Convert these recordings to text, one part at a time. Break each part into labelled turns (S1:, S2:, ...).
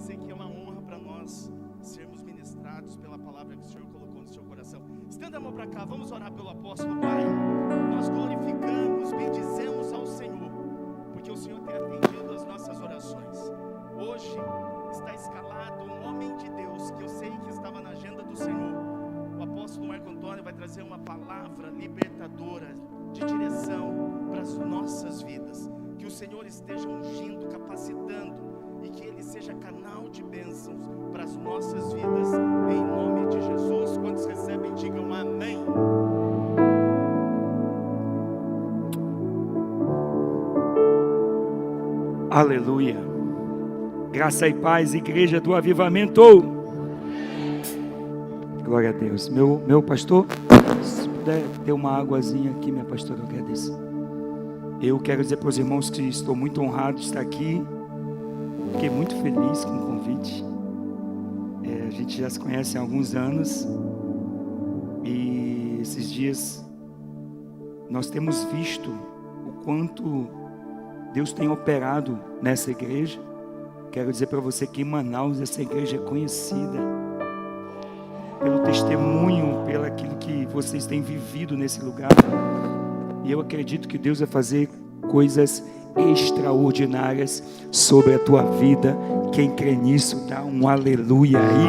S1: sei que é uma honra para nós sermos ministrados pela palavra que o Senhor colocou no seu coração. Estenda a mão para cá, vamos orar pelo apóstolo. Pai, nós glorificamos, bendizemos ao Senhor, porque o Senhor tem atendido as nossas orações. Hoje está escalado um homem de Deus, que eu sei que estava na agenda do Senhor. O apóstolo Marco Antônio vai trazer uma palavra libertadora, de direção para as nossas vidas. Que o Senhor esteja ungindo, capacitando, e que Ele seja canal de bênçãos para as nossas vidas, em nome de Jesus. Quantos recebem, digam amém.
S2: Aleluia. Graça e paz, igreja do avivamento. Glória a Deus. Meu pastor, se puder ter uma águazinha aqui, minha pastora, eu agradeço. Eu quero dizer para os irmãos que estou muito honrado de estar aqui. Fiquei muito feliz com o convite. A gente já se conhece há alguns anos. E esses dias nós temos visto o quanto Deus tem operado nessa igreja. Quero dizer para você que em Manaus essa igreja é conhecida pelo testemunho, pelo aquilo que vocês têm vivido nesse lugar. E eu acredito que Deus vai fazer coisas extraordinárias sobre a tua vida. Quem crê nisso, dá um aleluia aí.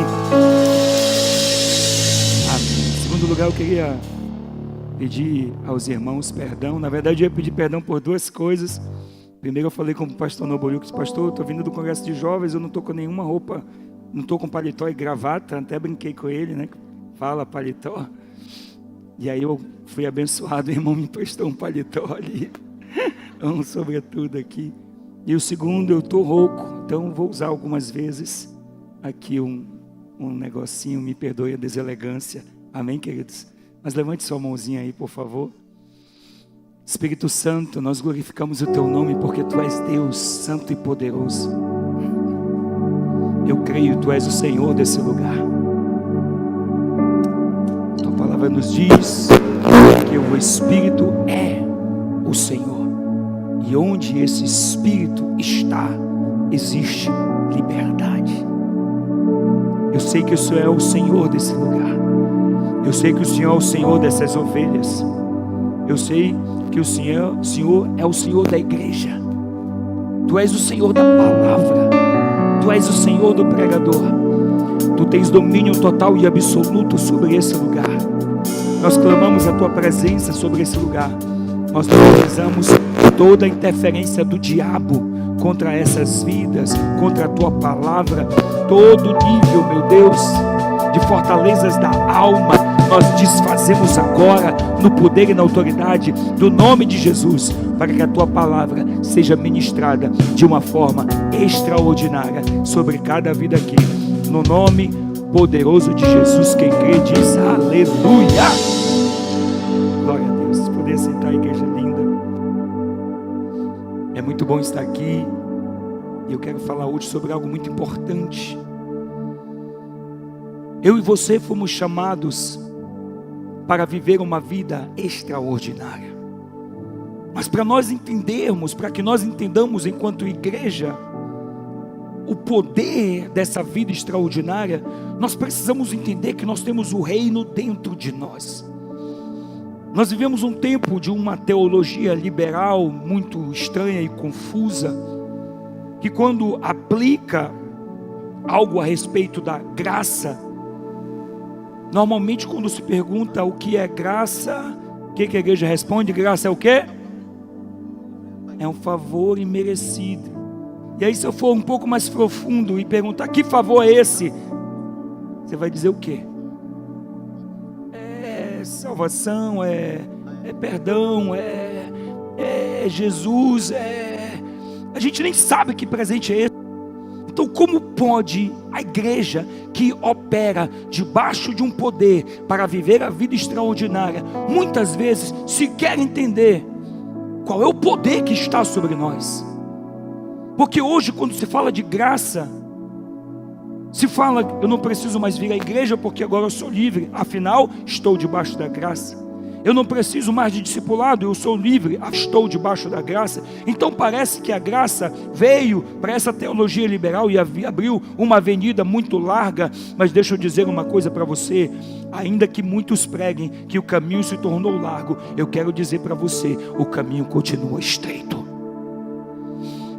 S2: Amém. Em segundo lugar, eu queria pedir aos irmãos perdão. Na verdade, eu ia pedir perdão por duas coisas. Primeiro, eu falei com o pastor Noboriu, que pastor, eu estou vindo do congresso de jovens, eu não estou com nenhuma roupa, não estou com paletó e gravata. Até brinquei com ele, né? Fala paletó. E aí eu fui abençoado, o irmão me emprestou um paletó ali, um sobretudo aqui. E o segundo, eu estou rouco, então vou usar algumas vezes aqui um negocinho, me perdoe a deselegância. Amém, queridos? Mas levante sua mãozinha aí, por favor. Espírito Santo, nós glorificamos o Teu nome, porque Tu és Deus, santo e poderoso. Eu creio, Tu és o Senhor desse lugar. Tua palavra nos diz que o Espírito é o Senhor. E onde esse Espírito está, existe liberdade. Eu sei que o Senhor é o Senhor desse lugar. Eu sei que o Senhor é o Senhor dessas ovelhas. Eu sei que o Senhor é o Senhor da igreja. Tu és o Senhor da palavra. Tu és o Senhor do pregador. Tu tens domínio total e absoluto sobre esse lugar. Nós clamamos a Tua presença sobre esse lugar. Nós neutralizamos toda a interferência do diabo contra essas vidas, contra a Tua palavra. Todo nível, meu Deus, de fortalezas da alma, nós desfazemos agora no poder e na autoridade do nome de Jesus, para que a Tua palavra seja ministrada de uma forma extraordinária sobre cada vida aqui, no nome poderoso de Jesus. Quem crê diz aleluia. Glória a Deus. Poder sentar, igreja linda. É muito bom estar aqui. E eu quero falar hoje sobre algo muito importante. Eu e você fomos chamados para viver uma vida extraordinária. Mas para nós entendermos, para que nós entendamos enquanto igreja o poder dessa vida extraordinária, nós precisamos entender que nós temos o reino dentro de nós. Nós vivemos um tempo de uma teologia liberal muito estranha e confusa, que quando aplica algo a respeito da graça, normalmente quando se pergunta o que é graça, o que a igreja responde? Graça é o quê? É um favor imerecido. E aí, se eu for um pouco mais profundo e perguntar que favor é esse, você vai dizer o quê? É salvação, é perdão, é Jesus, a gente nem sabe que presente é esse. Então, como pode a igreja que opera debaixo de um poder para viver a vida extraordinária, muitas vezes sequer entender qual é o poder que está sobre nós? Porque hoje, quando se fala de graça, se fala, eu não preciso mais vir à igreja porque agora eu sou livre, afinal estou debaixo da graça. eu não preciso mais de discipulado, eu sou livre, estou debaixo da graça. Então parece que a graça veio para essa teologia liberal e abriu uma avenida muito larga. Mas deixa eu dizer uma coisa para você: ainda que muitos preguem que o caminho se tornou largo, eu quero dizer para você, o caminho continua estreito.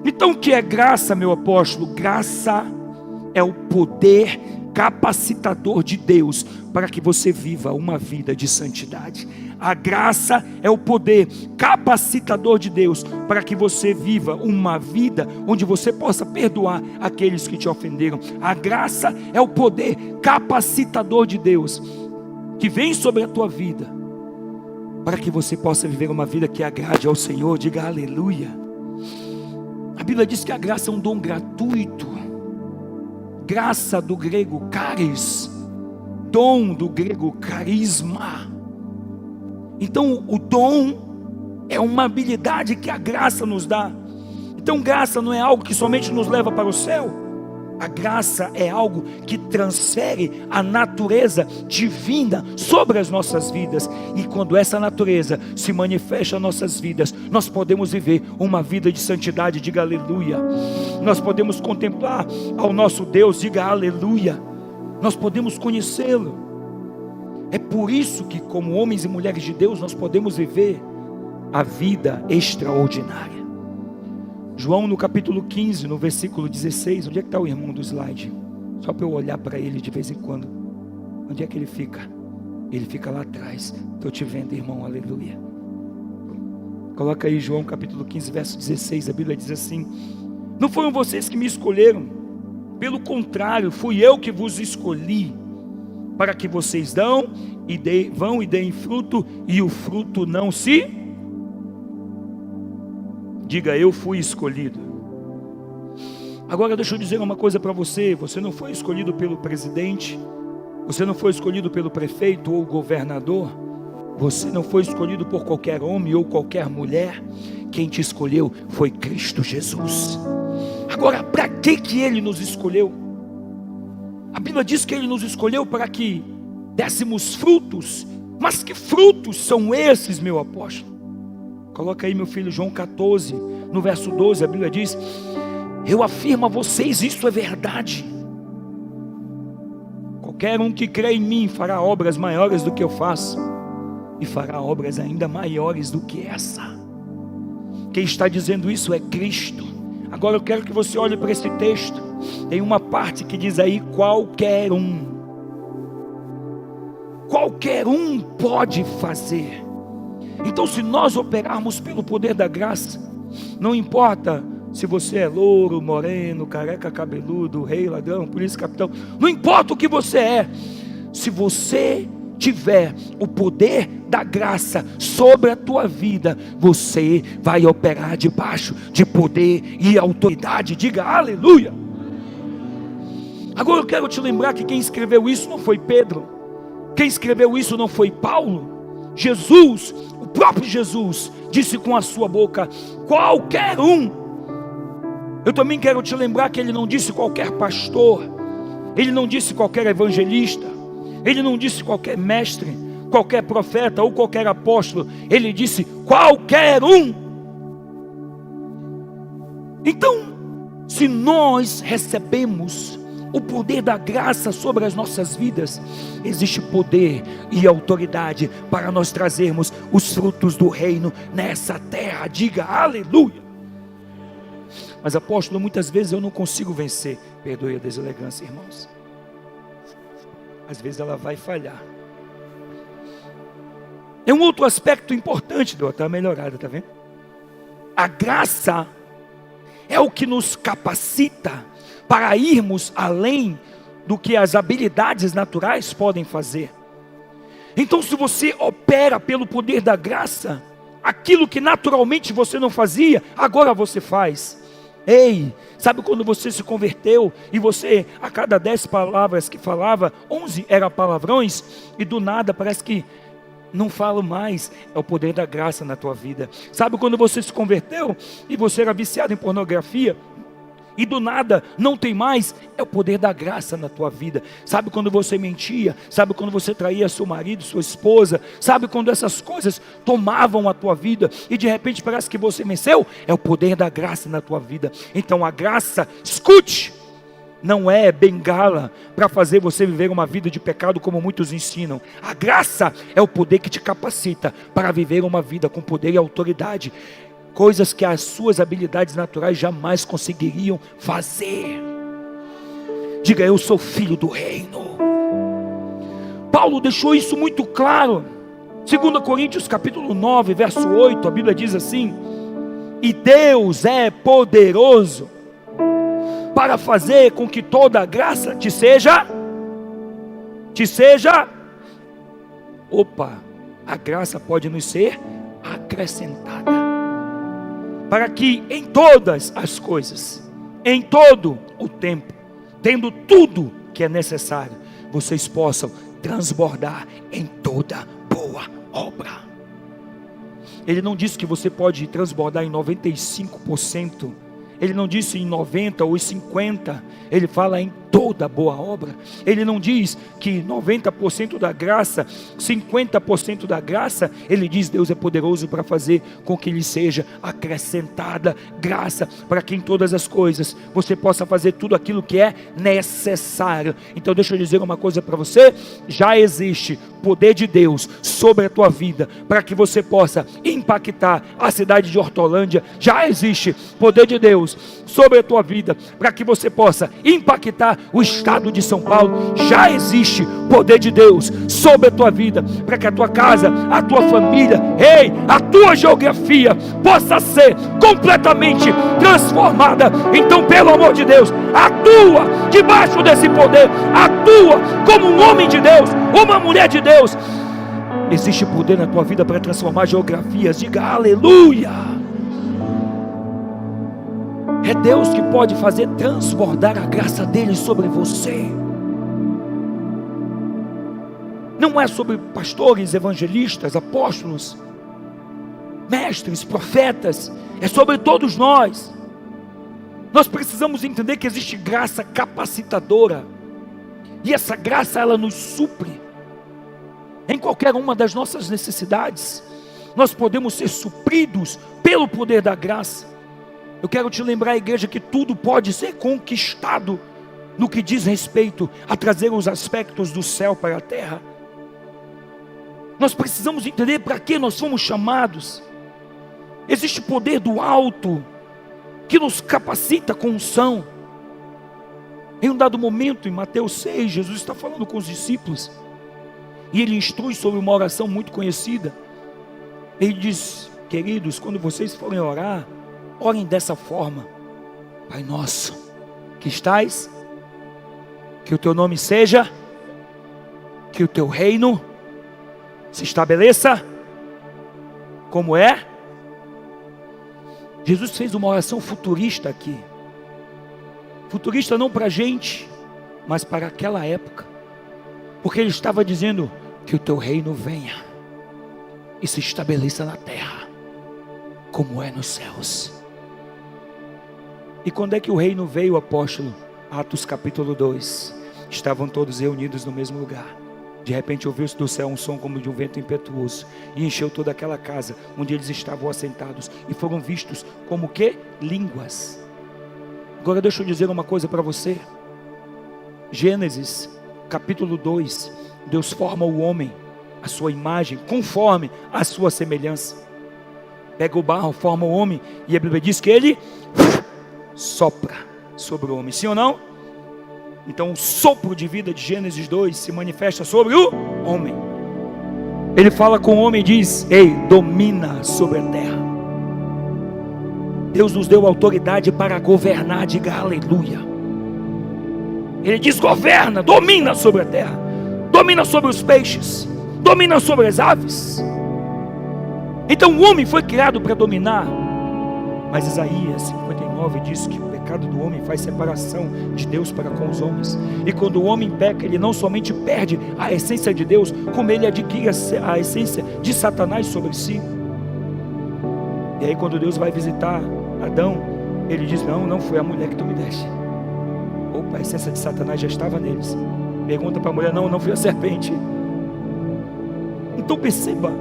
S2: Então o que é graça, meu apóstolo? Graça é o poder capacitador de Deus para que você viva uma vida de santidade. A graça é o poder capacitador de Deus para que você viva uma vida onde você possa perdoar aqueles que te ofenderam. A graça é o poder capacitador de Deus que vem sobre a tua vida para que você possa viver uma vida que agrade ao Senhor. Diga aleluia. A Bíblia diz que a graça é um dom gratuito. Graça do grego charis, dom do grego carisma. Então o dom é uma habilidade que a graça nos dá. Então graça não é algo que somente nos leva para o céu. A graça é algo que transfere a natureza divina sobre as nossas vidas. E quando essa natureza se manifesta nas nossas vidas, nós podemos viver uma vida de santidade. Diga aleluia. Nós podemos contemplar ao nosso Deus. Diga aleluia. Nós podemos conhecê-lo. É por isso que, como homens e mulheres de Deus, nós podemos viver a vida extraordinária. João no capítulo 15, no versículo 16, onde é que está o irmão do slide? Só para eu olhar para ele de vez em quando. Onde é que ele fica? Ele fica lá atrás. Estou te vendo, irmão, aleluia. Coloca aí João capítulo 15, verso 16, a Bíblia diz assim: não foram vocês que me escolheram, pelo contrário, fui eu que vos escolhi, para que vocês vão e deem fruto, e o fruto não se... Diga, eu fui escolhido. Agora deixa eu dizer uma coisa para você: você não foi escolhido pelo presidente, você não foi escolhido pelo prefeito ou governador, você não foi escolhido por qualquer homem ou qualquer mulher. Quem te escolheu foi Cristo Jesus. Agora, para que Ele nos escolheu? A Bíblia diz que Ele nos escolheu para que dessemos frutos. Mas que frutos são esses, meu apóstolo? Coloca aí, meu filho, João 14, no verso 12, a Bíblia diz: eu afirmo a vocês, isso é verdade. Qualquer um que crê em mim fará obras maiores do que eu faço, e fará obras ainda maiores do que essa. Quem está dizendo isso é Cristo. Agora eu quero que você olhe para esse texto. Tem uma parte que diz aí: qualquer um. Qualquer um pode fazer. Então, se nós operarmos pelo poder da graça, não importa se você é louro, moreno, careca, cabeludo, rei, ladrão, polícia, capitão, não importa o que você é, se você tiver o poder da graça sobre a tua vida, você vai operar debaixo de poder e autoridade. Diga aleluia. Agora eu quero te lembrar que quem escreveu isso não foi Pedro, quem escreveu isso não foi Paulo. Jesus, o próprio Jesus, disse com a sua boca: qualquer um. Eu também quero te lembrar que Ele não disse qualquer pastor, Ele não disse qualquer evangelista, Ele não disse qualquer mestre, qualquer profeta ou qualquer apóstolo. Ele disse qualquer um. Então, se nós recebemos o poder da graça sobre as nossas vidas, existe poder e autoridade para nós trazermos os frutos do reino nessa terra. Diga aleluia. Mas apóstolo, muitas vezes eu não consigo vencer. Perdoe a deselegância, irmãos. Às vezes ela vai falhar. É um outro aspecto importante, deu até uma melhorada, tá vendo? A graça é o que nos capacita para irmos além do que as habilidades naturais podem fazer. Então, se você opera pelo poder da graça, aquilo que naturalmente você não fazia, agora você faz. Ei, sabe quando você se converteu e você, a cada 10 palavras que falava, 11 eram palavrões, e do nada parece que não falo mais? É o poder da graça na tua vida. Sabe quando você se converteu e você era viciado em pornografia, e do nada não tem mais, é o poder da graça na tua vida. Sabe quando você mentia? Sabe quando você traía seu marido, sua esposa? Sabe quando essas coisas tomavam a tua vida e de repente parece que você venceu? É o poder da graça na tua vida. Então a graça, escute, não é bengala para fazer você viver uma vida de pecado como muitos ensinam. A graça é o poder que te capacita para viver uma vida com poder e autoridade, coisas que as suas habilidades naturais jamais conseguiriam fazer. Diga: eu sou filho do reino. Paulo deixou isso muito claro. 2 Coríntios capítulo 9, verso 8, a Bíblia diz assim: e Deus é poderoso para fazer com que toda a graça te seja, a graça pode nos ser acrescentada, para que em todas as coisas, em todo o tempo, tendo tudo que é necessário, vocês possam transbordar em toda boa obra. Ele não disse que você pode transbordar em 95%, ele não disse em 90% ou em 50%, ele fala em toda boa obra. Ele não diz que 90% da graça, 50% da graça. Ele diz: Deus é poderoso para fazer com que lhe seja acrescentada graça, para que em todas as coisas você possa fazer tudo aquilo que é necessário. Então deixa eu dizer uma coisa para você: já existe poder de Deus sobre a tua vida, para que você possa impactar a cidade de Hortolândia. Já existe poder de Deus sobre a tua vida, para que você possa impactar o estado de São Paulo. Já existe poder de Deus sobre a tua vida, para que a tua casa, a tua família, a tua geografia possa ser completamente transformada. Então, pelo amor de Deus, atua debaixo desse poder, atua como um homem de Deus, uma mulher de Deus. Existe poder na tua vida para transformar geografias. Diga aleluia. É Deus que pode fazer transbordar a graça dele sobre você. Não é sobre pastores, evangelistas, apóstolos, mestres, profetas. É sobre todos nós. Nós precisamos entender que existe graça capacitadora, e essa graça, ela nos supre em qualquer uma das nossas necessidades. Nós podemos ser supridos pelo poder da graça. Eu quero te lembrar, igreja, que tudo pode ser conquistado no que diz respeito a trazer os aspectos do céu para a terra. Nós precisamos entender para que nós fomos chamados. Existe poder do alto que nos capacita com unção. Em um dado momento, em Mateus 6, Jesus está falando com os discípulos, e ele instrui sobre uma oração muito conhecida. Ele diz: queridos, quando vocês forem orar, orem dessa forma: Pai nosso, que estais, que o teu nome seja, que o teu reino se estabeleça, como é. Jesus fez uma oração futurista aqui. Futurista não para a gente, mas para aquela época. Porque ele estava dizendo: que o teu reino venha e se estabeleça na terra, como é nos céus. E quando é que o reino veio, apóstolo? Atos capítulo 2. Estavam todos reunidos no mesmo lugar. De repente ouviu-se do céu um som como de um vento impetuoso, e encheu toda aquela casa onde eles estavam assentados, e foram vistos como que? Línguas. Agora deixa eu dizer uma coisa para você. Gênesis capítulo 2, Deus forma o homem à sua imagem, conforme a sua semelhança. Pega o barro, forma o homem, e a Bíblia diz que ele sopra sobre o homem, sim ou não? Então o sopro de vida de Gênesis 2 se manifesta sobre o homem. Ele fala com o homem e diz: ei, domina sobre a terra. Deus nos deu autoridade para governar. Diga aleluia. Ele diz: governa, domina sobre a terra, domina sobre os peixes, domina sobre as aves. Então o homem foi criado para dominar. Mas Isaías 59 diz que o pecado do homem faz separação de Deus para com os homens. E quando o homem peca, ele não somente perde a essência de Deus, como ele adquire a essência de Satanás sobre si. E aí quando Deus vai visitar Adão, Ele diz: não foi a mulher que tu me deste. Opa, a essência de Satanás já estava neles. Pergunta para a mulher: não foi a serpente. Então perceba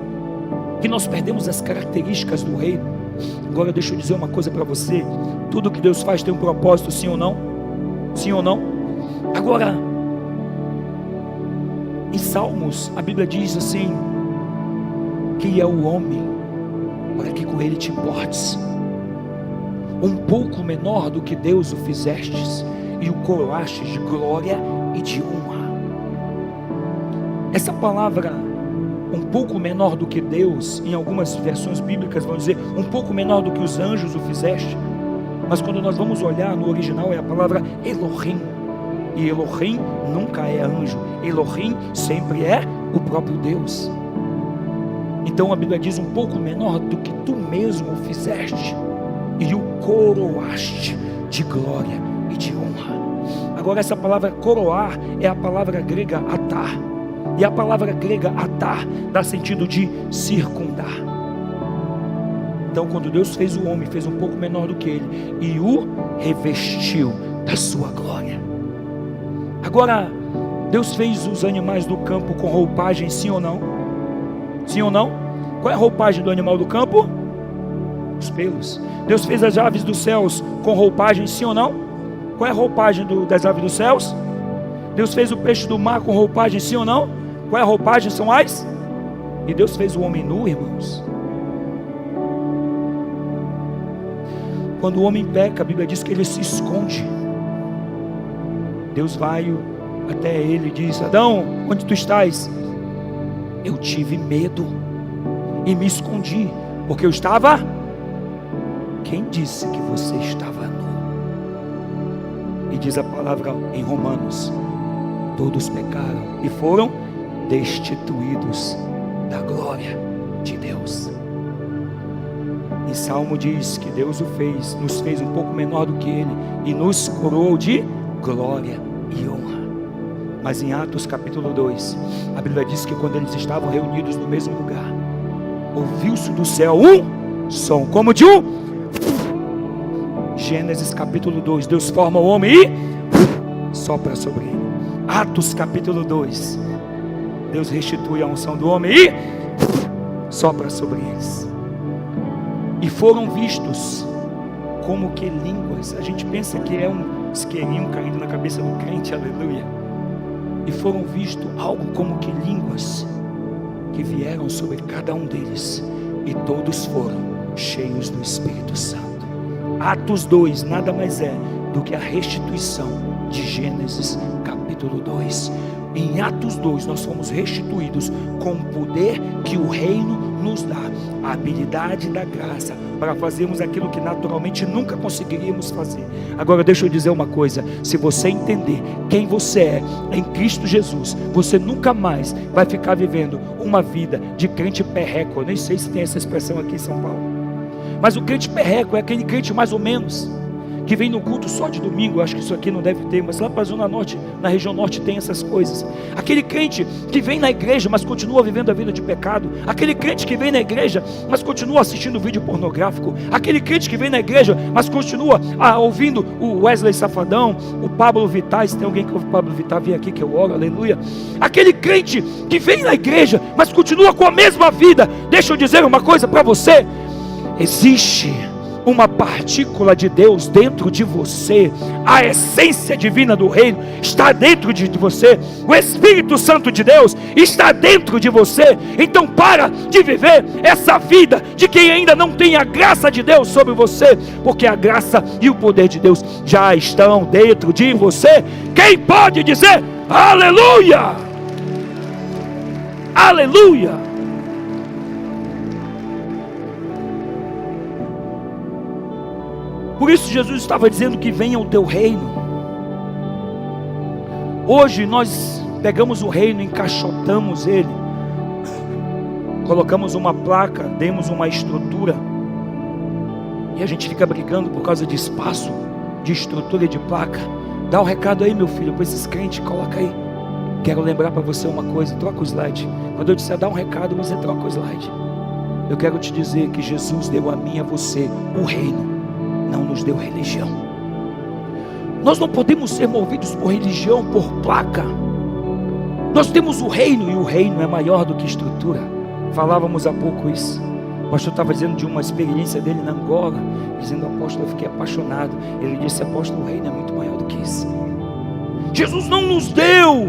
S2: que nós perdemos as características do reino. Agora deixa eu dizer uma coisa para você: tudo que Deus faz tem um propósito, sim ou não? Sim ou não? Agora, em Salmos, a Bíblia diz assim: que é o homem para que com ele te importes, um pouco menor do que Deus o fizestes, e o coroastes de glória e de honra. Essa palavra, um pouco menor do que Deus, em algumas versões bíblicas vão dizer um pouco menor do que os anjos o fizeste, mas quando nós vamos olhar no original é a palavra Elohim, e Elohim nunca é anjo, Elohim sempre é o próprio Deus. Então a Bíblia diz um pouco menor do que tu mesmo o fizeste, e o coroaste de glória e de honra. Agora, essa palavra coroar é a palavra grega atar, e a palavra grega atar dá sentido de circundar. Então, quando Deus fez o homem, fez um pouco menor do que ele e o revestiu da sua glória. Agora, Deus fez os animais do campo com roupagem, sim ou não? Sim ou não? Qual é a roupagem do animal do campo? Os pelos. Deus fez as aves dos céus com roupagem, sim ou não? Qual é a roupagem das aves dos céus? Deus fez o peixe do mar com roupagem, sim ou não? Qual é a roupagem? São as? E Deus fez o homem nu, irmãos. Quando o homem peca, a Bíblia diz que ele se esconde. Deus vai até ele e diz: Adão, onde tu estás? Eu tive medo e me escondi, porque eu estava... Quem disse que você estava nu? E diz a palavra em Romanos: todos pecaram e foram destituídos da glória de Deus. Em Salmo diz que Deus nos fez um pouco menor do que ele e nos coroou de glória e honra. Mas em Atos capítulo 2, a Bíblia diz que quando eles estavam reunidos no mesmo lugar, ouviu-se do céu um som como de um... Gênesis capítulo 2, Deus forma o homem e sopra sobre ele. Atos capítulo 2, Deus restitui a unção do homem e sopra sobre eles. E foram vistos como que línguas. A gente pensa que é um isqueirinho caindo na cabeça do crente, aleluia. E foram vistos algo como que línguas que vieram sobre cada um deles, e todos foram cheios do Espírito Santo. Atos 2 nada mais é do que a restituição de Gênesis capítulo 2. Em Atos 2 nós fomos restituídos com o poder que o reino nos dá, a habilidade da graça para fazermos aquilo que naturalmente nunca conseguiríamos fazer. Agora deixa eu dizer uma coisa: se você entender quem você é em Cristo Jesus, você nunca mais vai ficar vivendo uma vida de crente perreco. Eu nem sei se tem essa expressão aqui em São Paulo, mas o crente perreco é aquele crente mais ou menos, que vem no culto só de domingo. Acho que isso aqui não deve ter, mas lá para a Zona Norte, na região norte, tem essas coisas. Aquele crente que vem na igreja, mas continua vivendo a vida de pecado. Aquele crente que vem na igreja, mas continua assistindo vídeo pornográfico. Aquele crente que vem na igreja, mas continua ouvindo o Wesley Safadão, o Pablo Vittar. Se tem alguém que ouve o Pablo Vittar, vem aqui que eu oro, aleluia. Aquele crente que vem na igreja, mas continua com a mesma vida. Deixa eu dizer uma coisa para você: existe uma partícula de Deus dentro de você. A essência divina do reino está dentro de você. O Espírito Santo de Deus está dentro de você. Então para de viver essa vida de quem ainda não tem a graça de Deus sobre você, porque a graça e o poder de Deus já estão dentro de você. Quem pode dizer aleluia? Aleluia. Por isso Jesus estava dizendo que venha o teu reino. Hoje nós pegamos o reino, encaixotamos ele, colocamos uma placa, demos uma estrutura, e a gente fica brigando por causa de espaço, de estrutura e de placa. Dá um recado aí, meu filho, para esses crentes, coloca aí. Quero lembrar para você uma coisa, troca o slide. Quando eu disser dar um recado, você troca o slide. Eu quero te dizer que Jesus deu a mim e a você o reino. Não nos deu religião. Nós não podemos ser movidos por religião, por placa. Nós temos o reino, e o reino é maior do que estrutura. Falávamos há pouco isso. O pastor estava dizendo de uma experiência dele na Angola, dizendo: apóstolo, eu fiquei apaixonado. Ele disse: apóstolo, o reino é muito maior do que isso. Jesus não nos deu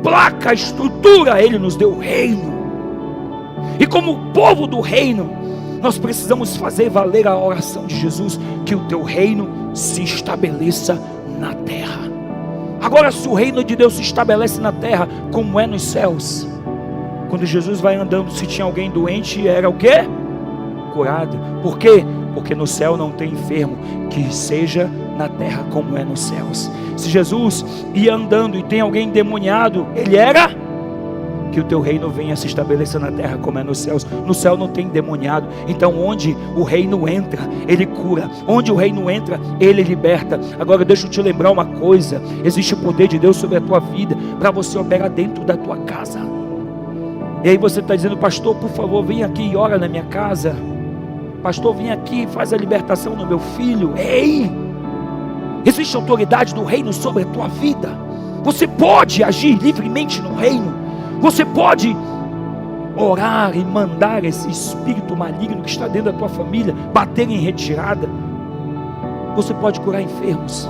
S2: placa, estrutura, Ele nos deu o reino. E como povo do reino, nós precisamos fazer valer a oração de Jesus: que o teu reino se estabeleça na terra. Agora, se o reino de Deus se estabelece na terra, como é nos céus? Quando Jesus vai andando, se tinha alguém doente, era o quê? Curado. Por quê? Porque no céu não tem enfermo que seja na terra como é nos céus. Se Jesus ia andando e tem alguém endemoniado, ele era: que o teu reino venha se estabelecer na terra como é nos céus. No céu não tem endemoniado. Então onde o reino entra, ele cura. Onde o reino entra, ele liberta. Agora deixa eu te lembrar uma coisa: existe o poder de Deus sobre a tua vida, para você operar dentro da tua casa. E aí você está dizendo: pastor, por favor, vem aqui e ora na minha casa. Pastor, vem aqui e faz a libertação no meu filho. Ei! Existe autoridade do reino sobre a tua vida. Você pode agir livremente no reino. Você pode orar e mandar esse espírito maligno que está dentro da tua família bater em retirada. Você pode curar enfermos.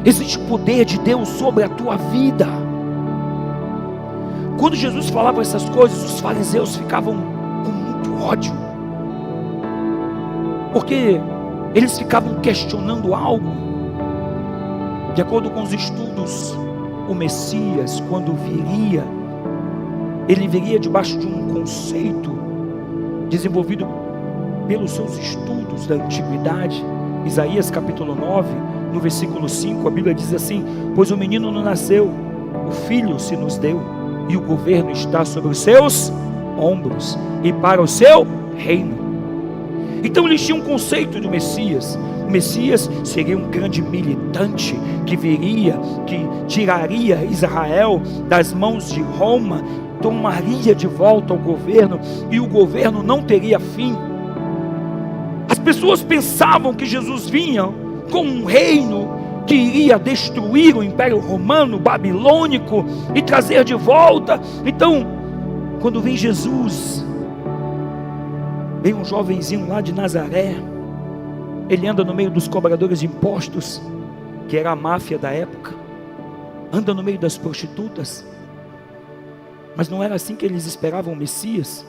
S2: Existe o poder de Deus sobre a tua vida. Quando Jesus falava essas coisas, os fariseus ficavam com muito ódio, porque eles ficavam questionando algo. De acordo com os estudos, o Messias, quando viria, ele viria debaixo de um conceito desenvolvido pelos seus estudos da antiguidade. Isaías capítulo 9, no versículo 5, a Bíblia diz assim: pois o menino não nasceu, o filho se nos deu, e o governo está sobre os seus ombros, e para o seu reino. Então eles tinham um conceito do Messias. O Messias seria um grande militante que viria, que tiraria Israel das mãos de Roma, tomaria de volta o governo, e o governo não teria fim. As pessoas pensavam que Jesus vinha com um reino que iria destruir o Império Romano, babilônico, e trazer de volta. Então, quando vem Jesus, vem um jovenzinho lá de Nazaré, ele anda no meio dos cobradores de impostos, que era a máfia da época, anda no meio das prostitutas. Mas não era assim que eles esperavam o Messias.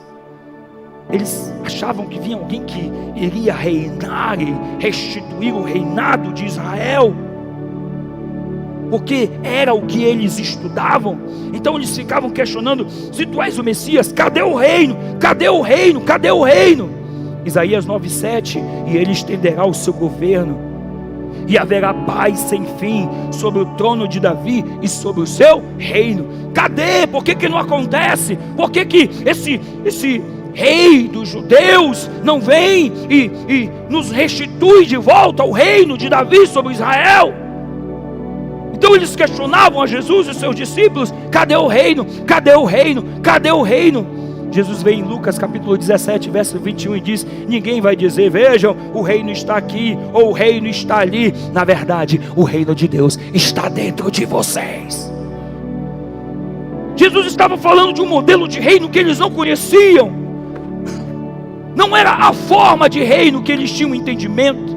S2: Eles achavam que vinha alguém que iria reinar e restituir o reinado de Israel, porque era o que eles estudavam. Então eles ficavam questionando: se tu és o Messias, cadê o reino? Cadê o reino? Cadê o reino? Isaías 9:7: e ele estenderá o seu governo, e haverá paz sem fim sobre o trono de Davi e sobre o seu reino. Cadê? Por que não acontece? Por que esse rei dos judeus não vem e nos restitui de volta o reino de Davi sobre Israel? Então eles questionavam a Jesus e seus discípulos: cadê o reino? Cadê o reino? Cadê o reino? Jesus vem em Lucas capítulo 17, verso 21 e diz: ninguém vai dizer: vejam, o reino está aqui, ou o reino está ali. Na verdade, o reino de Deus está dentro de vocês. Jesus estava falando de um modelo de reino que eles não conheciam. Não era a forma de reino que eles tinham entendimento.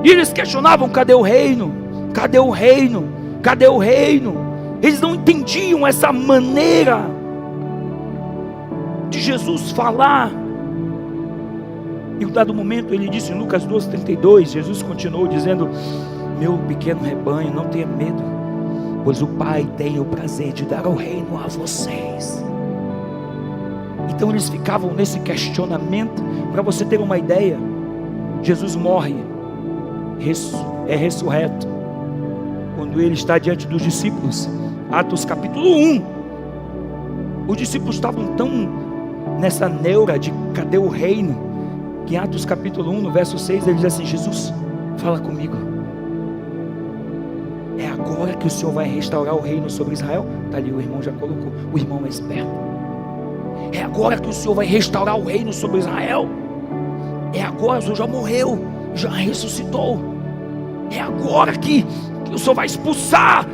S2: E eles questionavam: cadê o reino? Cadê o reino? Cadê o reino? Eles não entendiam essa maneira de Jesus falar. Em um dado momento ele disse em Lucas 12:32, Jesus continuou dizendo: meu pequeno rebanho, não tenha medo, pois o Pai tem o prazer de dar o reino a vocês. Então eles ficavam nesse questionamento. Para você ter uma ideia, Jesus morre, é ressurreto. Quando ele está diante dos discípulos, Atos capítulo 1, os discípulos estavam tão nessa neura de cadê o reino, que em Atos capítulo 1, no verso 6, ele diz assim: Jesus, fala comigo, é agora que o Senhor vai restaurar o reino sobre Israel? Está ali, o irmão já colocou, o irmão é esperto. É agora que o Senhor vai restaurar o reino sobre Israel? É agora, o Senhor já morreu, já ressuscitou. É agora que o Senhor vai expulsar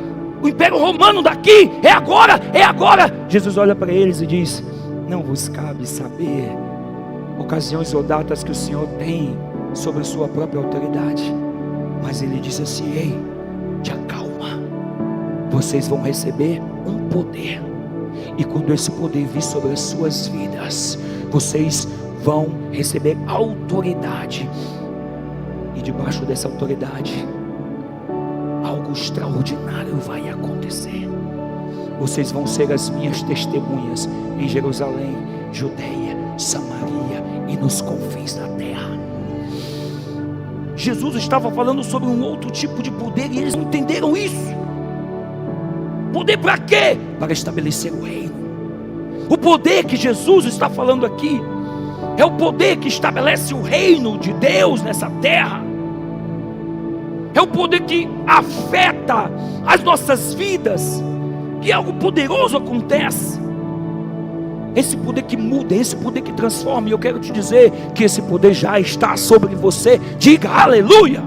S2: o Império Romano daqui. É agora, é agora. Jesus olha para eles e diz: não vos cabe saber ocasiões ou datas que o Senhor tem sobre a sua própria autoridade. Mas ele diz assim: ei, te acalma, vocês vão receber um poder, e quando esse poder vir sobre as suas vidas, vocês vão receber autoridade, e debaixo dessa autoridade algo extraordinário vai acontecer. Vocês vão ser as minhas testemunhas em Jerusalém, Judeia, Samaria e nos confins da terra. Jesus estava falando sobre um outro tipo de poder, e eles não entenderam isso. Poder para quê? Para estabelecer o reino. O poder que Jesus está falando aqui é o poder que estabelece o reino de Deus nessa terra. É o poder que afeta as nossas vidas, que algo poderoso acontece. Esse poder que muda, esse poder que transforma. E eu quero te dizer que esse poder já está sobre você. Diga aleluia.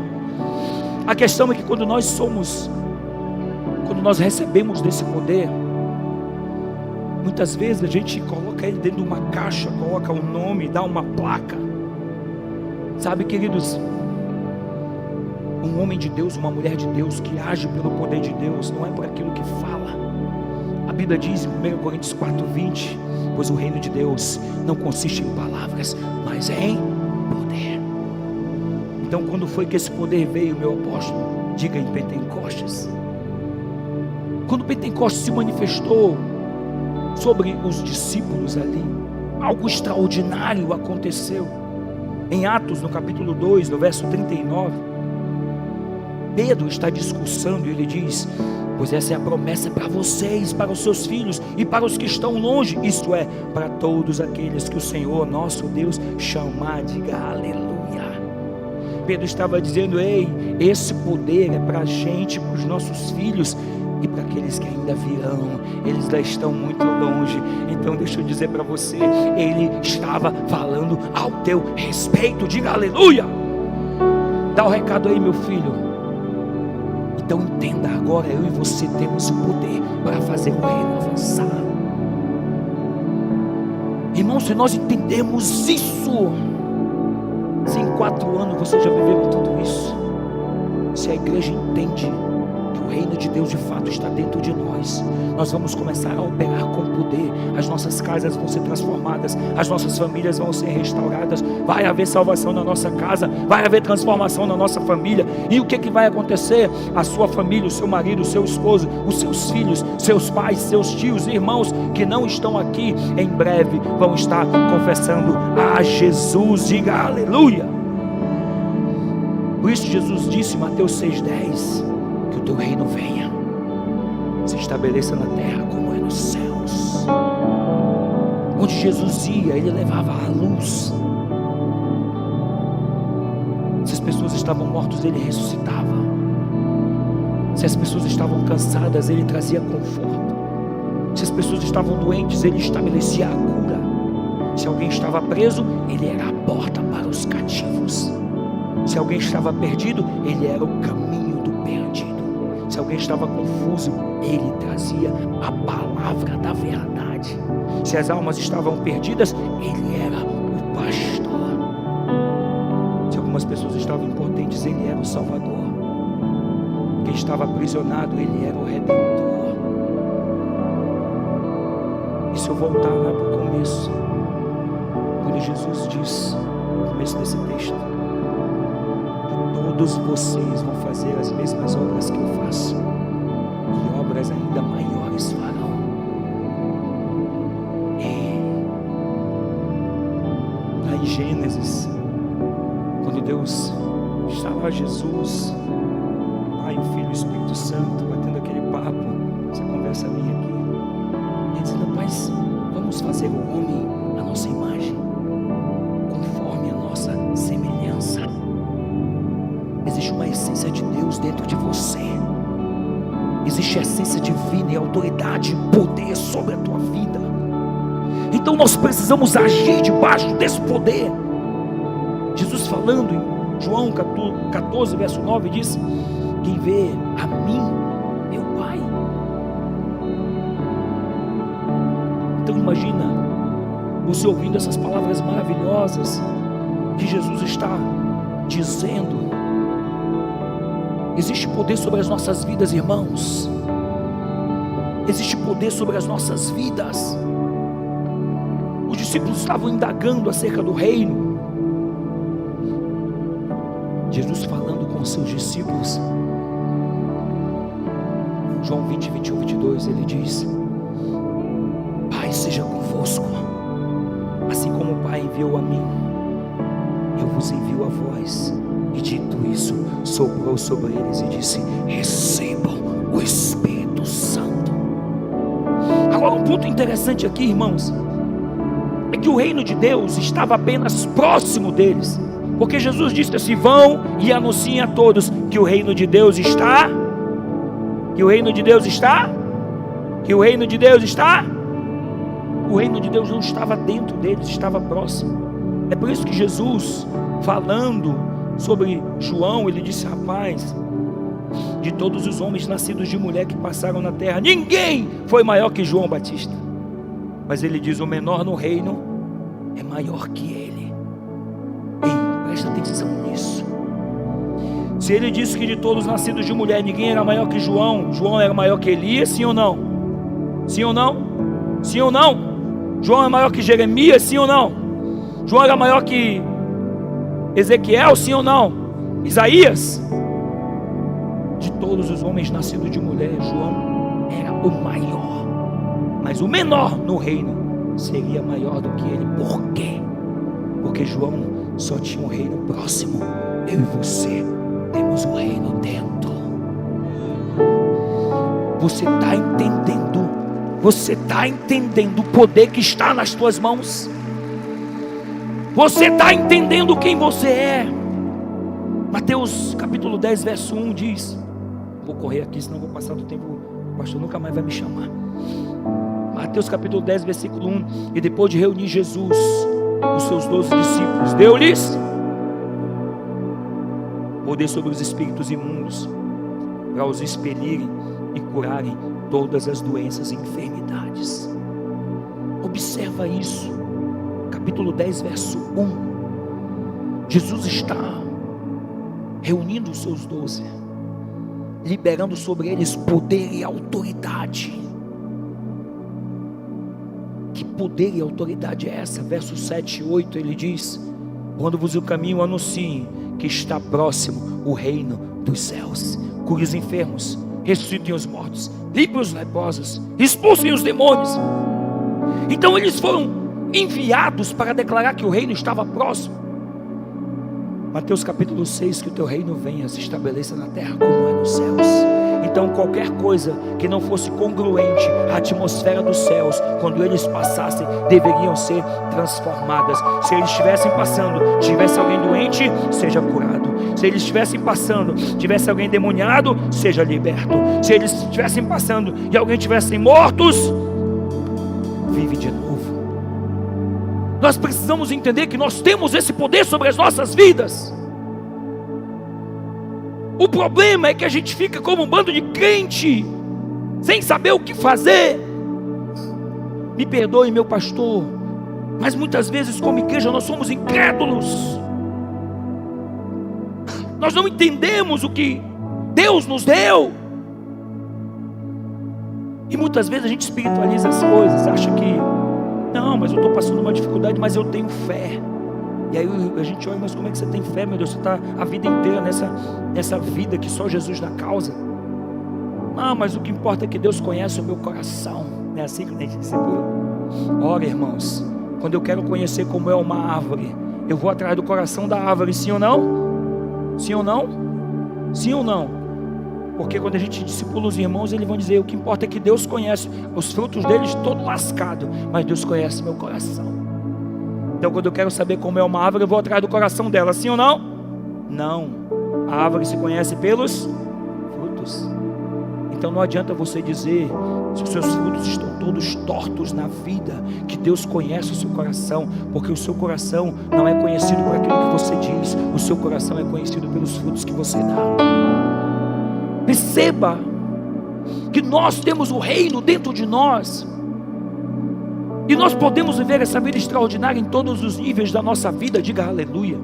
S2: A questão é que quando nós recebemos desse poder, muitas vezes a gente coloca ele dentro de uma caixa, coloca um nome, dá uma placa. Sabe, queridos, um homem de Deus, uma mulher de Deus que age pelo poder de Deus, não é por aquilo que fala. A Bíblia diz em 1 Coríntios 4:20: pois o reino de Deus não consiste em palavras, mas em poder. Então, quando foi que esse poder veio, meu apóstolo? Diga, em Pentecostes. Quando Pentecostes se manifestou sobre os discípulos ali, algo extraordinário aconteceu. Em Atos, no capítulo 2, no verso 39, Pedro está discursando e ele diz: pois essa é a promessa para vocês, para os seus filhos e para os que estão longe, isto é, para todos aqueles que o Senhor nosso Deus chamar. Diga aleluia. Pedro estava dizendo: ei, esse poder é para a gente, para os nossos filhos e para aqueles que ainda virão. Eles já estão muito longe. Então deixa eu dizer para você, ele estava falando ao teu respeito. Diga aleluia. Dá o recado aí, meu filho. Então entenda, agora eu e você temos o poder para fazer o reino avançar. Irmão, se nós entendemos isso, se em 4 anos você já viveu tudo isso, se a igreja entende que o reino de Deus de fato está dentro de nós, nós vamos começar a operar com poder. As nossas casas vão ser transformadas, as nossas famílias vão ser restauradas, vai haver salvação na nossa casa, vai haver transformação na nossa família. E o que vai acontecer? A sua família, o seu marido, o seu esposo, os seus filhos, seus pais, seus tios, irmãos que não estão aqui, em breve vão estar confessando a Jesus. Diga aleluia. Por isso Jesus disse em Mateus 6:10: que o teu reino venha, se estabeleça na terra como é nos céus. Onde Jesus ia, ele levava a luz. Se as pessoas estavam mortas, ele ressuscitava. Se as pessoas estavam cansadas, ele trazia conforto. Se as pessoas estavam doentes, ele estabelecia a cura. Se alguém estava preso, ele era a porta para os cativos. Se alguém estava perdido, ele era o caminho do perdido. Se alguém estava confuso, ele trazia a palavra da verdade. Se as almas estavam perdidas, ele era o pastor. Se algumas pessoas estavam impotentes, ele era o salvador. Quem estava aprisionado, ele era o redentor. E se eu voltar lá para o começo, quando Jesus diz, no começo desse texto, todos vocês vão fazer as mesmas obras que eu faço, e obras ainda maiores farão. Lá em Gênesis, quando Deus estava Jesus, Pai, o Filho e o Espírito Santo, batendo aquele papo, essa conversa minha aqui, ele dizendo: Rapaz, vamos fazer o homem à nossa imagem, conforme a nossa semelhança. Existe uma essência de Deus dentro de você. Existe a essência divina e autoridade e poder sobre a tua vida. Então nós precisamos agir debaixo desse poder. Jesus falando João 14, verso 9 diz: quem vê a mim, meu Pai. Então imagina você ouvindo essas palavras maravilhosas que Jesus está dizendo. Existe poder sobre as nossas vidas, irmãos. Existe poder sobre as nossas vidas. Os discípulos estavam indagando acerca do reino. Jesus falando com os seus discípulos. João 20, 21, 22, ele diz: Pai seja convosco, assim como o Pai enviou a mim, eu vos envio a vós. E dito isso, soprou sobre eles e disse: recebam o Espírito Santo. Agora um ponto interessante aqui, irmãos, é que o reino de Deus estava apenas próximo deles, porque Jesus disse assim: vão e anunciem a todos que o reino de Deus está, que o reino de Deus está, que o reino de Deus está. O reino de Deus não estava dentro deles, estava próximo. É por isso que Jesus, falando sobre João, ele disse: rapaz, de todos os homens nascidos de mulher que passaram na terra, ninguém foi maior que João Batista. Mas ele diz: o menor no reino é maior que ele. Ei, presta atenção nisso. Se ele disse que de todos nascidos de mulher ninguém era maior que João, João era maior que Elias, sim ou não? Sim ou não? Sim ou não? João é maior que Jeremias, sim ou não? João era maior que Ezequiel, sim ou não? Isaías? De todos os homens nascidos de mulher, João era o maior, mas o menor no reino seria maior do que ele. Por quê? Porque João só tinha um reino próximo. Eu e você temos um reino dentro. Você está entendendo? Você está entendendo o poder que está nas tuas mãos? Você está entendendo quem você é? Mateus capítulo 10, verso 1 diz, vou correr aqui, senão vou passar do tempo, o pastor nunca mais vai me chamar. Mateus capítulo 10, versículo 1: e depois de reunir Jesus, os seus 12 discípulos, deu-lhes poder sobre os espíritos imundos, para os expelirem e curarem todas as doenças e enfermidades. Observa isso, capítulo 10, verso 1. Jesus está reunindo os seus 12, liberando sobre eles poder e autoridade. Que poder e autoridade é essa? Verso 7 e 8 ele diz: quando vos o caminho anunciem que está próximo o reino dos céus, cure os enfermos, ressuscitem os mortos, livrem os leprosos, expulsem os demônios. Então eles foram enviados para declarar que o reino estava próximo. Mateus capítulo 6: que o teu reino venha, se estabeleça na terra como é nos céus. Então qualquer coisa que não fosse congruente à atmosfera dos céus, quando eles passassem, deveriam ser transformadas. Se eles estivessem passando, tivesse alguém doente, seja curado. Se eles estivessem passando, tivesse alguém endemoniado, seja liberto. Se eles estivessem passando e alguém tivessem mortos, vive de novo. Nós precisamos entender que nós temos esse poder sobre as nossas vidas. O problema é que a gente fica como um bando de crente, sem saber o que fazer. Me perdoe, meu pastor, mas muitas vezes como igreja nós somos incrédulos. Nós não entendemos o que Deus nos deu. E muitas vezes a gente espiritualiza as coisas, acha que não, mas eu estou passando uma dificuldade, mas eu tenho fé. E aí a gente olha: mas como é que você tem fé, meu Deus? Você está a vida inteira nessa vida que só Jesus dá causa. Não, mas o que importa é que Deus conhece o meu coração. Não é assim que a gente segura? Ora, irmãos, quando eu quero conhecer como é uma árvore, eu vou atrás do coração da árvore, sim ou não? Sim ou não? Sim ou não? Porque quando a gente discipula os irmãos, eles vão dizer: o que importa é que Deus conhece os frutos deles todo lascado, mas Deus conhece meu coração. Então quando eu quero saber como é uma árvore, eu vou atrás do coração dela, sim ou não? Não, a árvore se conhece pelos frutos. Então não adianta você dizer, se os seus frutos estão todos tortos na vida, que Deus conhece o seu coração, porque o seu coração não é conhecido por aquilo que você diz, o seu coração é conhecido pelos frutos que você dá. Perceba que nós temos o reino dentro de nós, e nós podemos viver essa vida extraordinária em todos os níveis da nossa vida. Diga aleluia.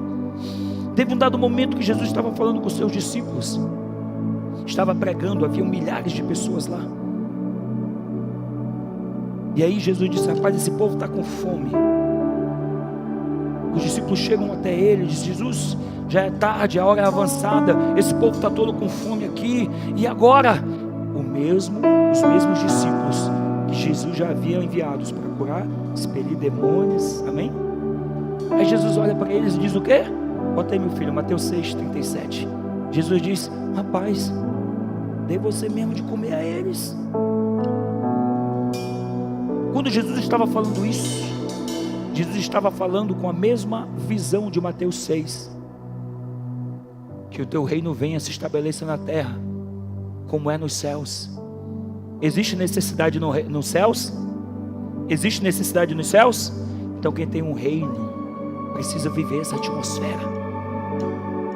S2: Teve um dado momento que Jesus estava falando com os seus discípulos, estava pregando, havia milhares de pessoas lá, e aí Jesus disse: rapaz, esse povo está com fome. Os discípulos chegam até ele e dizem: Jesus, já é tarde, a hora é avançada, esse povo está todo com fome aqui, e agora? Os mesmos discípulos que Jesus já havia enviados para curar, expelir demônios, amém? Aí Jesus olha para eles e diz o quê? Bota aí, meu filho, Mateus 6:37. Jesus diz: rapaz, dê você mesmo de comer a eles. Quando Jesus estava falando isso, Jesus estava falando com a mesma visão de Mateus 6, que o teu reino venha, se estabeleça na terra como é nos céus. Existe necessidade nos céus? Existe necessidade nos céus? Então quem tem um reino precisa viver essa atmosfera.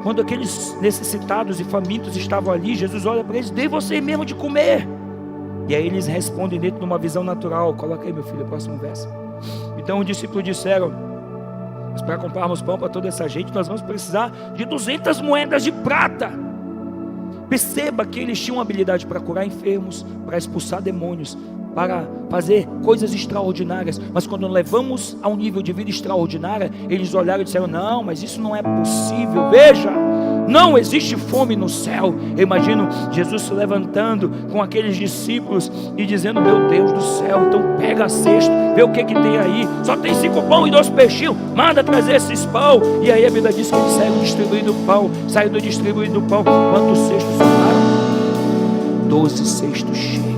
S2: Quando aqueles necessitados e famintos estavam ali, Jesus olha para eles: dê você mesmo de comer. E aí eles respondem dentro de uma visão natural. Coloca aí, meu filho, o próximo verso. Então os discípulos disseram: mas para comprarmos pão para toda essa gente, nós vamos precisar de 200 moedas de prata. Perceba que eles tinham habilidade para curar enfermos, para expulsar demônios, para fazer coisas extraordinárias, mas quando levamos a um nível de vida extraordinária, eles olharam e disseram: não, mas isso não é possível. Veja, não existe fome no céu. Eu imagino Jesus se levantando com aqueles discípulos e dizendo: meu Deus do céu, então pega a cesta, vê o que tem aí, só tem 5 pão e 2 peixinhos, manda trazer esses pão. E aí a Bíblia diz que eles saíram distribuindo pão. Quantos cestos sobraram? 12 cestos cheios.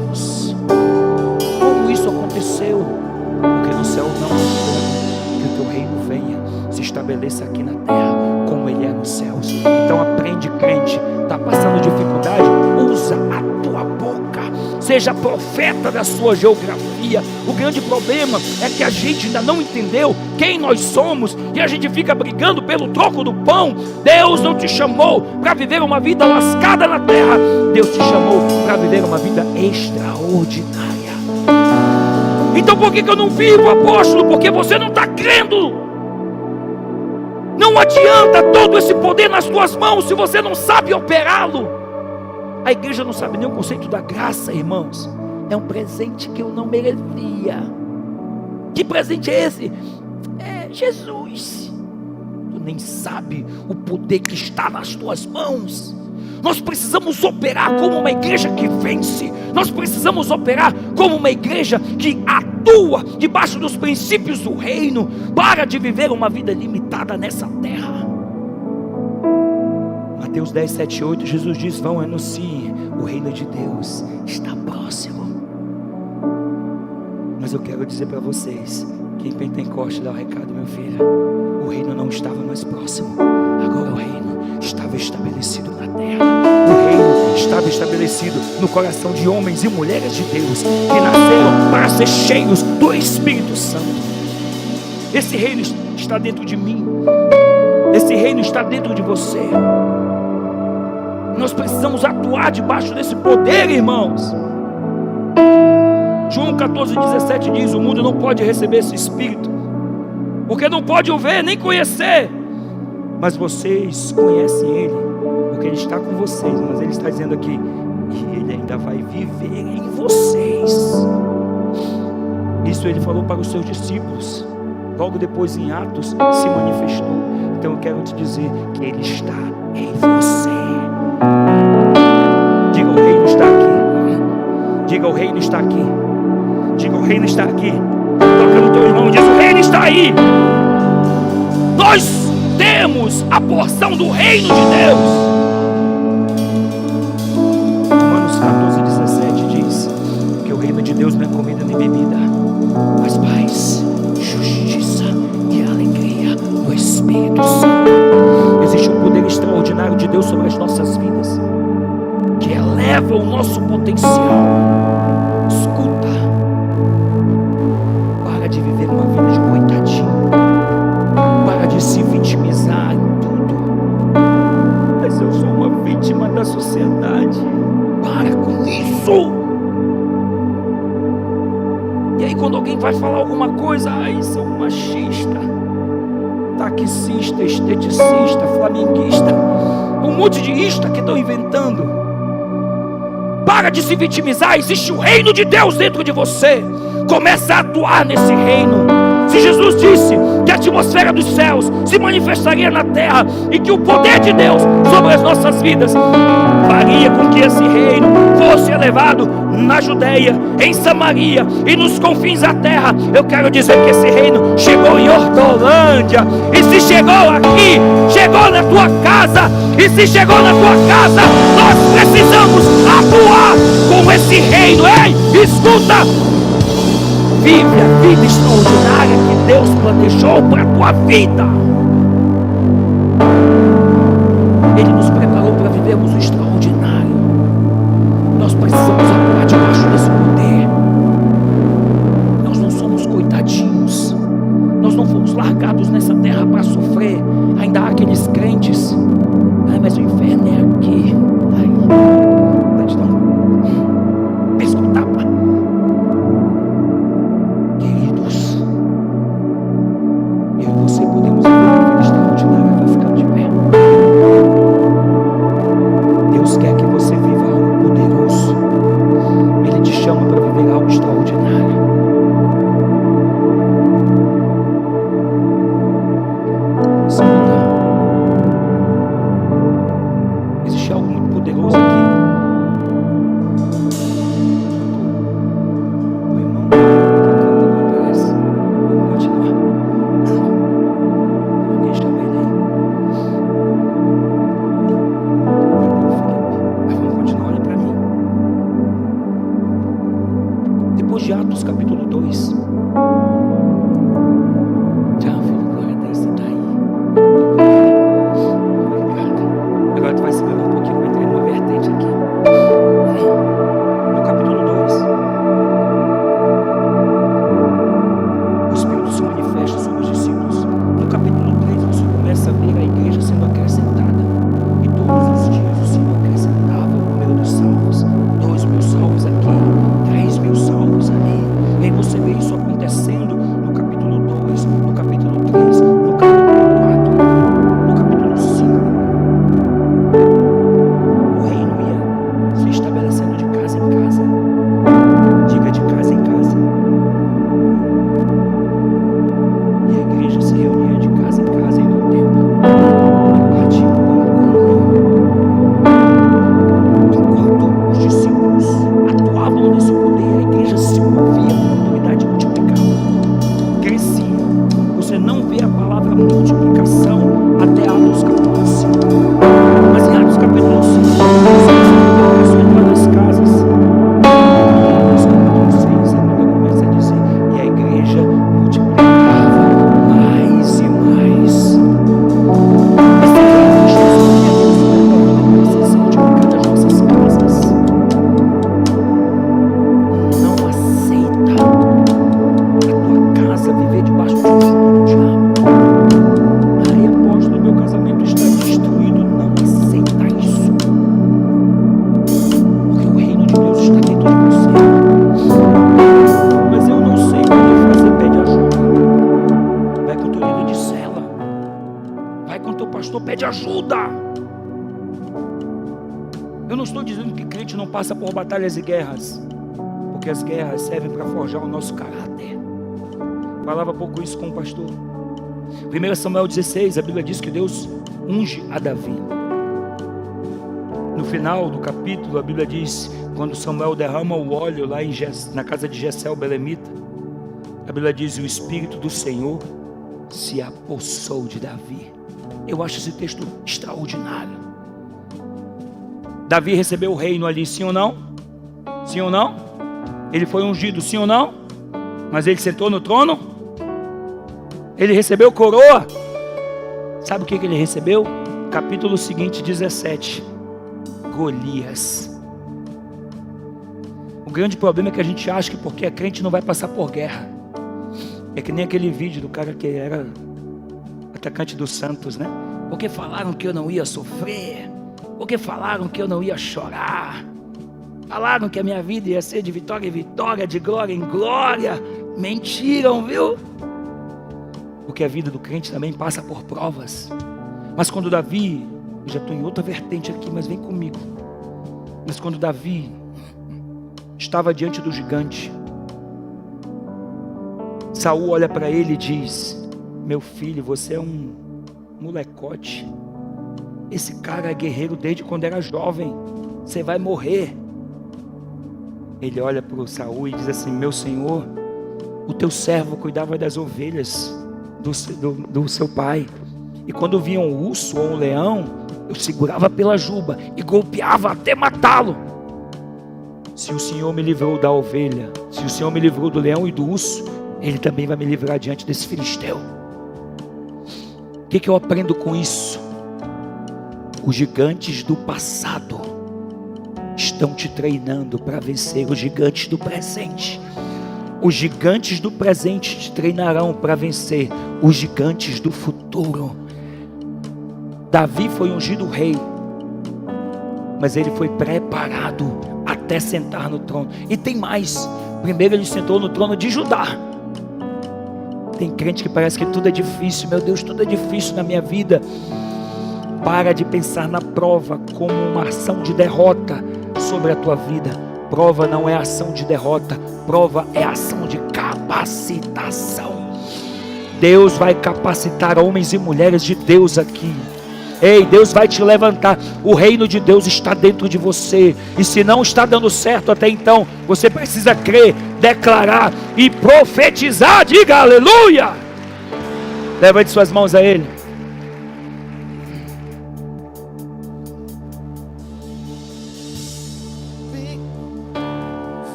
S2: Como isso aconteceu? Porque no céu não é que o teu reino venha, se estabeleça aqui na terra como ele é nos céus. Então aprende, crente, está passando dificuldade, usa a tua boca, seja profeta da sua geografia. O grande problema é que a gente ainda não entendeu quem nós somos, e a gente fica brigando pelo troco do pão. Deus não te chamou para viver uma vida lascada na terra, Deus te chamou para viver uma vida extraordinária. Então por que eu não vivo, apóstolo? Porque você não está crendo. Não adianta todo esse poder nas tuas mãos se você não sabe operá-lo. A igreja não sabe nem o conceito da graça, irmãos. É um presente que eu não merecia. Que presente é esse? É Jesus. Tu nem sabe o poder que está nas tuas mãos. Nós precisamos operar como uma igreja que vence. Nós precisamos operar como uma igreja que atua debaixo dos princípios do reino. Para de viver uma vida limitada nessa terra. Mateus 10, 7 e 8, Jesus diz: vão, anunciem, o reino de Deus está próximo. Mas eu quero dizer para vocês que em Pentecoste, dá o recado, meu filho, o reino não estava mais próximo. Agora o reino estava estabelecido na terra. O reino estava estabelecido no coração de homens e mulheres de Deus, que nasceram para ser cheios do Espírito Santo. Esse reino está dentro de mim. Esse reino está dentro de você. Nós precisamos atuar debaixo desse poder, irmãos. João 14,17 diz: o mundo não pode receber esse Espírito, porque não pode o ver nem conhecer, mas vocês conhecem Ele, porque Ele está com vocês. Mas Ele está dizendo aqui: e Ele ainda vai viver em vocês. Isso Ele falou para os seus discípulos. Logo depois, em Atos, se manifestou. Então eu quero te dizer que Ele está em você. Diga: o reino está aqui. Diga: o reino está aqui. Diga: o reino está aqui. Toca no teu irmão e diz: o reino está aí. Nós temos a porção do reino de Deus. Romanos 14:17 diz que o reino de Deus não é comida nem bebida, mas paz, justiça e alegria no Espírito Santo. Existe um poder extraordinário de Deus sobre as nossas vidas, que eleva o nosso potencial potencial. Escuta. Para de viver uma vida de coitadinho. Para de se vitimizar em tudo. Mas eu sou uma vítima da sociedade. Para com isso. E aí quando alguém vai falar alguma coisa, são machista, taxista, esteticista, flamenguista, um monte de ista que estão inventando. Para de se vitimizar. Existe o reino de Deus dentro de você. Começa a atuar nesse reino. Se Jesus disse que a atmosfera dos céus se manifestaria na terra e que o poder de Deus sobre as nossas vidas faria com que esse reino fosse elevado na Judeia, em Samaria e nos confins da terra, eu quero dizer que esse reino chegou em Hortolândia. E se chegou aqui, chegou na tua casa. E se chegou na tua casa, nós precisamos atuar com esse reino. Ei, escuta! Vive a vida extraordinária que Deus planejou para a tua vida. Ele nos preparou para vivermos o extraordinário. Nós precisamos atuar debaixo desse poder. Nós não somos coitadinhos. Nós não fomos largados nessa terra para sofrer. Ainda há aqueles crentes. Mas o inferno é aqui. Vai te dar um pesco-tapa. Queridos, eu e você podemos viver uma vida extraordinária. Vai ficando de pé. Deus quer que você viva algo poderoso. Ele te chama para viver algo extraordinário. Escuta. Existe algo muito poderoso aqui. O irmão que canta não aparece. Vamos continuar. Alguém chama ele aí. Mas vamos continuar, olha para mim. Depois de Atos capítulo 2. Tchau, filho, glória a Deus, você está aí. Obrigado. Agora tu vai segurar um pouquinho, eu entrei numa vertente aqui. No capítulo 2, o Espírito se manifesta sobre os discípulos. No capítulo 3, você começa a ver a igreja sendo acrescentada. E todos os dias o Senhor acrescentava o número dos salvos. 2.000 salvos aqui, 3.000 salvos ali. E aí você vê isso acontecendo no capítulo 2, no capítulo 3, no capítulo 4, no capítulo 5. O reino ia se estabelecendo de casa em casa. Diga, de casa em casa. E a igreja se reunia de casa em casa e no templo. E partia o pão comum. Enquanto os discípulos atuavam nesse poder, a igreja se movia com autoridade e multiplicava. Crescia. Você não vê a palavra multiplicação até Atos capítulo 5. Mas em Atos capítulo 5, começou a entrar nas casas. Atos capítulo 6, a Bíblia começa a dizer: e a igreja multiplicava mais e mais. Essa igreja precisa ser multiplicada nas nossas casas. Não aceita a tua casa viver debaixo do jugo do diabo. Ai, apóstolo, meu casamento está destruído. Não aceita isso. Porque o reino de Deus está dentro de você. Mas eu não sei como fazer, pede ajuda. Vai com o teu líder de cela. Vai com o teu pastor, pede ajuda. Eu não estou dizendo que crente não passa por batalhas e guerras, porque as guerras servem para forjar o nosso caráter. Falava há pouco isso com o pastor. 1 Samuel 16, a Bíblia diz que Deus unge a Davi. No final do capítulo, a Bíblia diz, quando Samuel derrama o óleo lá na casa de Jessé o belemita, a Bíblia diz: o Espírito do Senhor se apossou de Davi. Eu acho esse texto extraordinário. Davi recebeu o reino ali, sim ou não? Sim ou não? Ele foi ungido, sim ou não? Mas ele sentou no trono? Ele recebeu coroa? Sabe o que ele recebeu? Capítulo seguinte, 17. Golias. grande problema é que a gente acha que porque é crente não vai passar por guerra. É que nem aquele vídeo do cara que era atacante do Santos, né? Porque falaram que eu não ia sofrer, porque falaram que eu não ia chorar, falaram que a minha vida ia ser de vitória em vitória, de glória em glória. Mentiram, viu? Porque a vida do crente também passa por provas. Mas quando Davi, eu já estou em outra vertente aqui, mas vem comigo. Mas quando Davi estava diante do gigante, Saul olha para ele e diz: meu filho, você é um molecote. Esse cara é guerreiro desde quando era jovem. Você vai morrer. Ele olha para o Saul e diz assim: meu senhor, o teu servo cuidava das ovelhas do seu pai. E quando vinha um urso ou um leão, eu segurava pela juba e golpeava até matá-lo. Se o Senhor me livrou da ovelha, se o Senhor me livrou do leão e do urso, Ele também vai me livrar diante desse filisteu. O que eu aprendo com isso? Os gigantes do passado estão te treinando para vencer os gigantes do presente. Os gigantes do presente te treinarão para vencer os gigantes do futuro. Davi foi ungido rei, mas ele foi preparado até sentar no trono. E tem mais: primeiro ele sentou no trono de Judá. Tem crente que parece que tudo é difícil. Meu Deus, tudo é difícil na minha vida. Para de pensar na prova como uma ação de derrota sobre a tua vida. Prova não é ação de derrota, prova é ação de capacitação. Deus vai capacitar homens e mulheres de Deus aqui. Ei, Deus vai te levantar. O reino de Deus está dentro de você. E se não está dando certo até então, você precisa crer, declarar e profetizar. Diga aleluia. Levante suas mãos a Ele.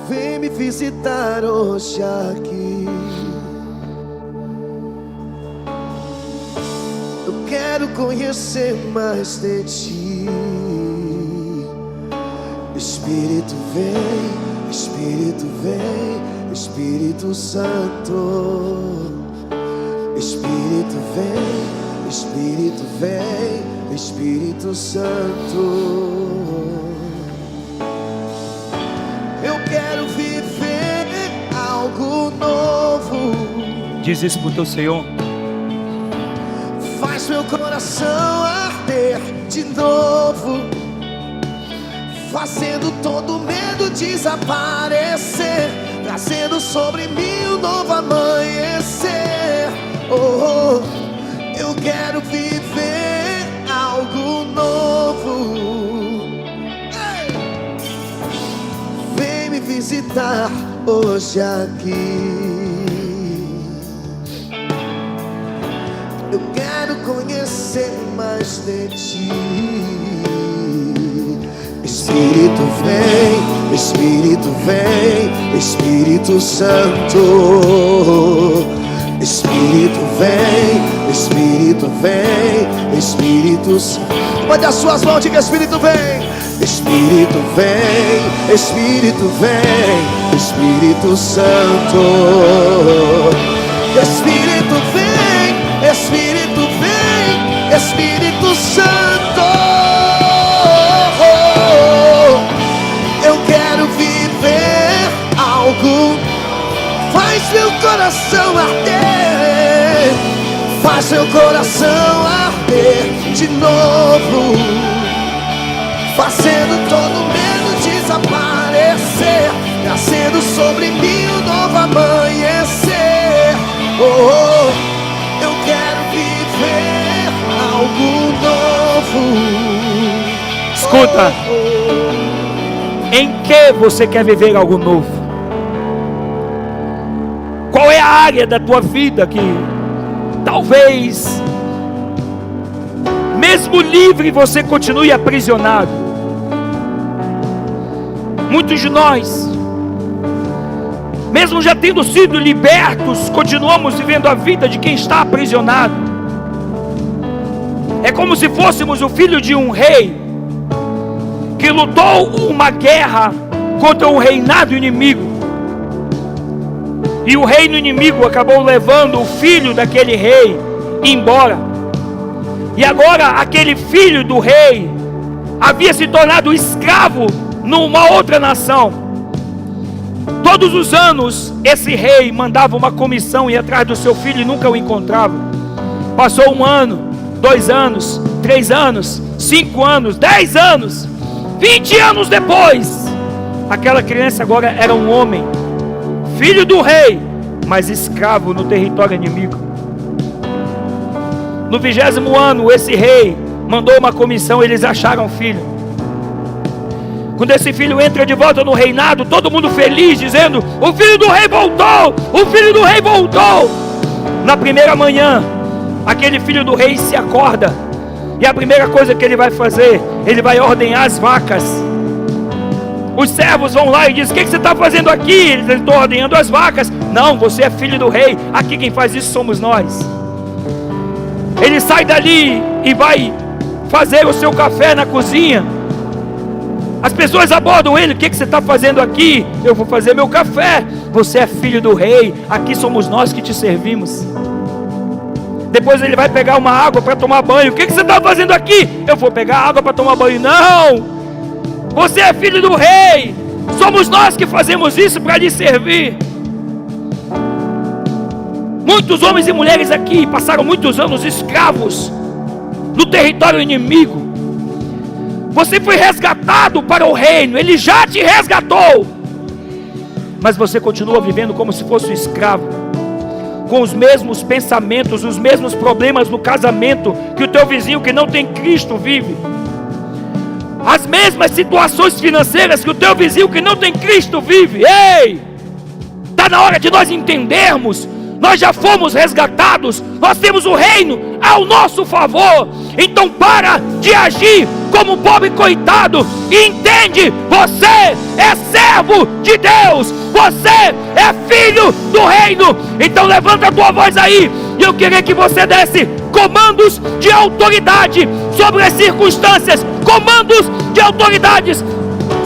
S3: Vem me visitar hoje aqui. Eu quero conhecer mais de ti. Espírito vem, Espírito vem, Espírito Santo. Espírito vem, Espírito vem, Espírito Santo. Eu quero viver algo novo.
S2: Diz isso pro teu Senhor.
S3: Faz meu coração arder de novo, fazendo todo medo desaparecer, trazendo sobre mim um novo amanhecer. Oh, oh, eu quero viver algo novo. Vem me visitar hoje aqui. Eu quero conhecer mais de ti. Espírito vem, Espírito vem, Espírito Santo. Espírito vem, Espírito vem, Espírito Santo. Mande as suas mãos, diga: Espírito vem. Espírito vem, Espírito vem, Espírito Santo. Espírito vem, Espírito vem, Espírito Santo. Eu quero viver algo. Faz meu coração arder, faz meu coração arder de novo, fazendo todo medo desaparecer, nascendo sobre mim um novo amanhecer. Oh, oh, eu quero viver algo novo.
S2: Escuta, em que você quer viver algo novo? Qual é a área da tua vida que talvez, mesmo livre, você continue aprisionado? Muitos de nós, mesmo já tendo sido libertos, continuamos vivendo a vida de quem está aprisionado. É como se fôssemos o filho de um rei que lutou uma guerra contra um reinado inimigo. E o reino inimigo acabou levando o filho daquele rei embora. E agora aquele filho do rei havia se tornado escravo numa outra nação. Todos os anos esse rei mandava uma comissão ir atrás do seu filho e nunca o encontrava. Passou 1 ano, 2 anos, 3 anos, 5 anos, 10 anos, 20 anos depois, aquela criança agora era um homem, filho do rei, mas escravo no território inimigo. No 20º ano, esse rei mandou uma comissão, eles acharam o filho. Quando esse filho entra de volta no reinado, todo mundo feliz, dizendo: o filho do rei voltou, o filho do rei voltou. Na primeira manhã, aquele filho do rei se acorda, e a primeira coisa que ele vai fazer, ele vai ordenhar as vacas. Os servos vão lá e dizem: o que você está fazendo aqui? Eles estão ordenhando as vacas. Não, você é filho do rei, aqui quem faz isso somos nós. Ele sai dali e vai fazer o seu café na cozinha. As pessoas abordam ele: o que você está fazendo aqui? Eu vou fazer meu café. Você é filho do rei, aqui somos nós que te servimos. Depois ele vai pegar uma água para tomar banho. O que você está fazendo aqui? Eu vou pegar água para tomar banho. Não, você é filho do rei, somos nós que fazemos isso para lhe servir. Muitos homens e mulheres aqui passaram muitos anos escravos no território inimigo. Você foi resgatado para o reino, ele já te resgatou, mas você continua vivendo como se fosse um escravo, com os mesmos pensamentos, os mesmos problemas no casamento que o teu vizinho que não tem Cristo vive, as mesmas situações financeiras que o teu vizinho que não tem Cristo vive. Ei, está na hora de nós entendermos: nós já fomos resgatados, nós temos o reino ao nosso favor. Então para de agir como um pobre coitado e entende: você é servo de Deus, você é filho do reino. Então levanta a tua voz aí, e eu queria que você desse comandos de autoridade sobre as circunstâncias, comandos de autoridades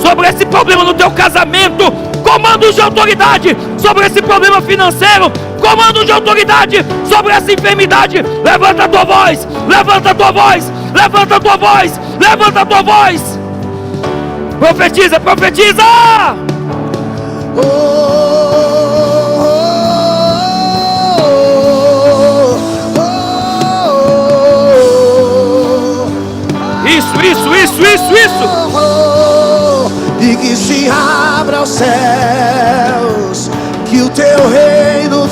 S2: sobre esse problema no teu casamento, comandos de autoridade sobre esse problema financeiro, comando de autoridade sobre essa enfermidade. Levanta a tua voz, levanta a tua voz, levanta a tua voz, levanta a tua voz. Profetiza, profetiza. Isso.
S3: E que se abra os céus, que o teu reino